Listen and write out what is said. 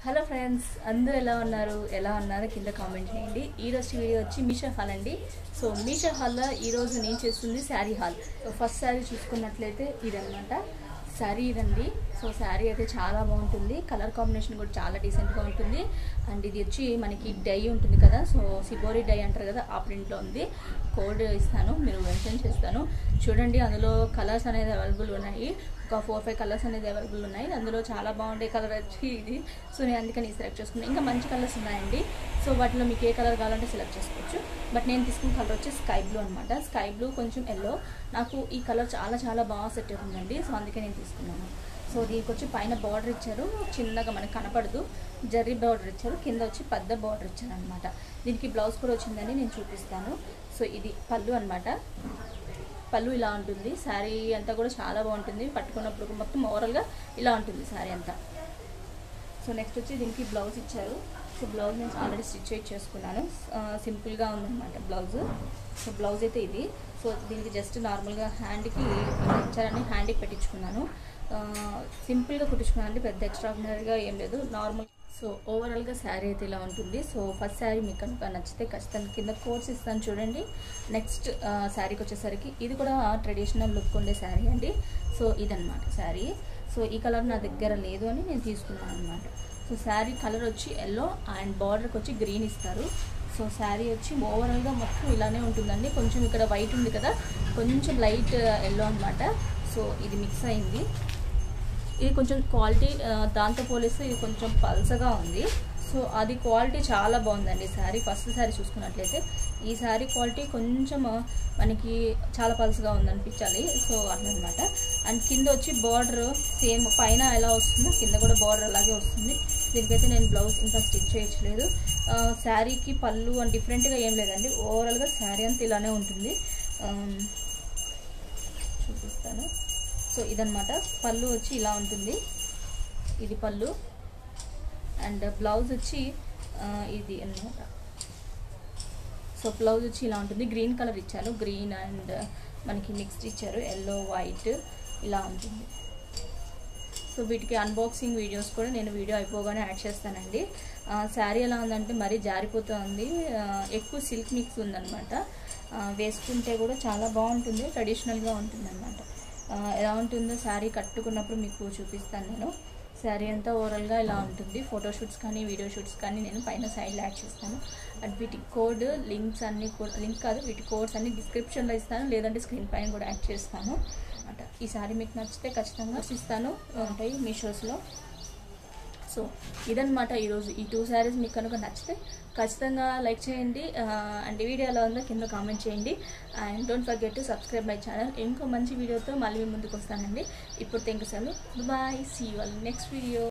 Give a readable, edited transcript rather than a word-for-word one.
Hello friends, అందరూ ఎలా ఉన్నారు కింద కామెంట్ చేయండి. ఈరోజు వీడియో వచ్చి మీషో హాల్ అండి. సో మీషో హాల్లో ఈరోజు నేను చేస్తుంది sari hall. So first sari చూసుకున్నట్లయితే ఇదనమాట శారీ ఇదండి. సో శారీ అయితే చాలా బాగుంటుంది, కలర్ కాంబినేషన్ కూడా చాలా డీసెంట్గా ఉంటుంది. అండ్ ఇది వచ్చి మనకి డై ఉంటుంది కదా, సో సిబోరి డై అంటారు కదా, ఆ ప్రింట్లో ఉంది. కోడ్ ఇస్తాను, మీరు మెన్షన్ చేస్తాను చూడండి. అందులో కలర్స్ అనేది అవైలబుల్ ఉన్నాయి, ఒక 4-5 కలర్స్ అనేది అవైలబుల్ ఉన్నాయి. అందులో చాలా బాగుండే కలర్ వచ్చి ఇది. సో నేను అందుకని సెలెక్ట్ చేసుకున్నాను. ఇంకా మంచి కలర్స్ ఉన్నాయండి, సో వాటిలో మీకు ఏ కలర్ కావాలంటే సెలెక్ట్ చేసుకోవచ్చు. బట్ నేను తీసుకున్న కలర్ వచ్చి స్కై బ్లూ అనమాట. స్కై బ్లూ కొంచెం ఎల్లో, నాకు ఈ కలర్ చాలా బాగా సెట్ అవుతుందండి. సో అందుకే నేను తీసుకున్నాను. సో దీనికి వచ్చి పైన బార్డర్ ఇచ్చారు, చిన్నగా మనకు కనపడదు, జర్రీ బార్డర్ ఇచ్చారు. కింద వచ్చి పెద్ద బార్డర్ ఇచ్చారు అనమాట. దీనికి బ్లౌజ్ కూడా వచ్చిందని నేను చూపిస్తాను. సో ఇది పళ్ళు అనమాట. పళ్ళు ఇలా ఉంటుంది. శారీ అంతా కూడా చాలా బాగుంటుంది, పట్టుకున్నప్పుడు మొత్తం ఓవరాల్గా ఇలా ఉంటుంది శారీ అంతా. సో నెక్స్ట్ వచ్చి దీనికి బ్లౌజ్ ఇచ్చారు. సో బ్లౌజ్ నేను ఆల్రెడీ స్టిచ్ చేసుకున్నాను, సింపుల్గా ఉందన్నమాట బ్లౌజ్. సో బ్లౌజ్ అయితే ఇది. సో దీనికి జస్ట్ నార్మల్గా హ్యాండ్కి ఇచ్చారని హ్యాండ్కి పెట్టించుకున్నాను, సింపుల్గా కుట్టించుకున్నాను అండి, పెద్ద ఎక్స్ట్రాడినరీగా ఏం లేదు, నార్మల్. సో ఓవరాల్గా శారీ అయితే ఇలా ఉంటుంది. సో ఫస్ట్ శారీ మీకు కనుక నచ్చితే ఖచ్చితంగా కింద కోడ్స్ ఇస్తాను చూడండి. నెక్స్ట్ శారీకి వచ్చేసరికి ఇది కూడా ట్రెడిషనల్ లుక్ ఉండే శారీ అండి. సో ఇదన్నమాట శారీ. సో ఈ కలర్ నా దగ్గర లేదు అని నేను తీసుకున్నాను అనమాట. సో శారీ కలర్ వచ్చి ఎల్లో అండ్ బార్డర్కి వచ్చి గ్రీన్ ఇస్తారు. సో శారీ వచ్చి ఓవరాల్గా మొత్తం ఇలానే ఉంటుందండి. కొంచెం ఇక్కడ వైట్ ఉంది కదా, కొంచెం లైట్ ఎల్లో అనమాట. సో ఇది మిక్స్ అయింది. ఇది కొంచెం క్వాలిటీ దాంతో పోలిస్తే ఇది కొంచెం పల్సగా ఉంది. సో అది క్వాలిటీ చాలా బాగుందండి శారీ. ఫస్ట్ శారీ చూసుకున్నట్లయితే ఈ శారీ క్వాలిటీ కొంచెం మనకి చాలా పల్సగా ఉందనిపించాలి. సో అట్లనమాట. అండ్ కింద వచ్చి బార్డర్ సేమ్ పైన ఎలా వస్తుందో కింద కూడా బార్డర్ అలాగే వస్తుంది. దీనికైతే నేను బ్లౌజ్ ఇంకా స్టిచ్ చేయట్లేదు. శారీకి పళ్ళు అండ్ డిఫరెంట్గా ఏం లేదండి, ఓవరాల్గా శారీ అంతా ఇలానే ఉంటుంది. చూపిస్తాను. సో ఇదన్నమాట పళ్ళు వచ్చి ఇలా ఉంటుంది, ఇది పళ్ళు. అండ్ బ్లౌజ్ వచ్చి ఇది అన్నమాట. సో బ్లౌజ్ వచ్చి ఇలా ఉంటుంది, గ్రీన్ కలర్ ఇచ్చారు, గ్రీన్ అండ్ మనకి మిక్స్డ్ ఇచ్చారు, ఎల్లో వైట్ ఇలా ఉంటుంది. సో వీటికి అన్బాక్సింగ్ వీడియోస్ కూడా నేను వీడియో అయిపోగానే యాడ్ చేస్తానండి. శారీ ఎలా ఉందంటే మరీ జారిపోతుంది, ఎక్కువ సిల్క్ మిక్స్ ఉందన్నమాట. వేసుకుంటే కూడా చాలా బాగుంటుంది, ట్రెడిషనల్గా ఉంటుంది అన్నమాట. ఎలా ఉంటుందో శారీ కట్టుకున్నప్పుడు మీకు చూపిస్తాను నేను. శారీ అంతా ఓవరాల్గా ఇలా ఉంటుంది. ఫోటోషూట్స్ కానీ వీడియో షూట్స్ కానీ నేను పైన సైడ్లో యాడ్ చేస్తాను. అండ్ వీటి కోడ్ లింక్స్ అన్నీ కూడా, లింక్ కాదు, వీటి కోడ్స్ అన్ని డిస్క్రిప్షన్లో ఇస్తాను, లేదంటే స్క్రీన్ పైన కూడా యాడ్ చేస్తాను అంటే. ఈ శారీ మీకు నచ్చితే ఖచ్చితంగా ఇస్తాను, ఉంటాయి మీషోస్లో. సో ఇదన్నమాట ఈరోజు ఈ 2 శారీస్ మీకు కనుక నచ్చితే ఖచ్చితంగా లైక్ చేయండి. అండ్ వీడియో ఎలా ఉందో కింద కామెంట్ చేయండి. And don't forget to subscribe my channel. ఇంకో మంచి వీడియోతో మళ్ళీ ముందుకు వస్తానండి. ఇప్పుడు thank you sir, bye, see you all next video.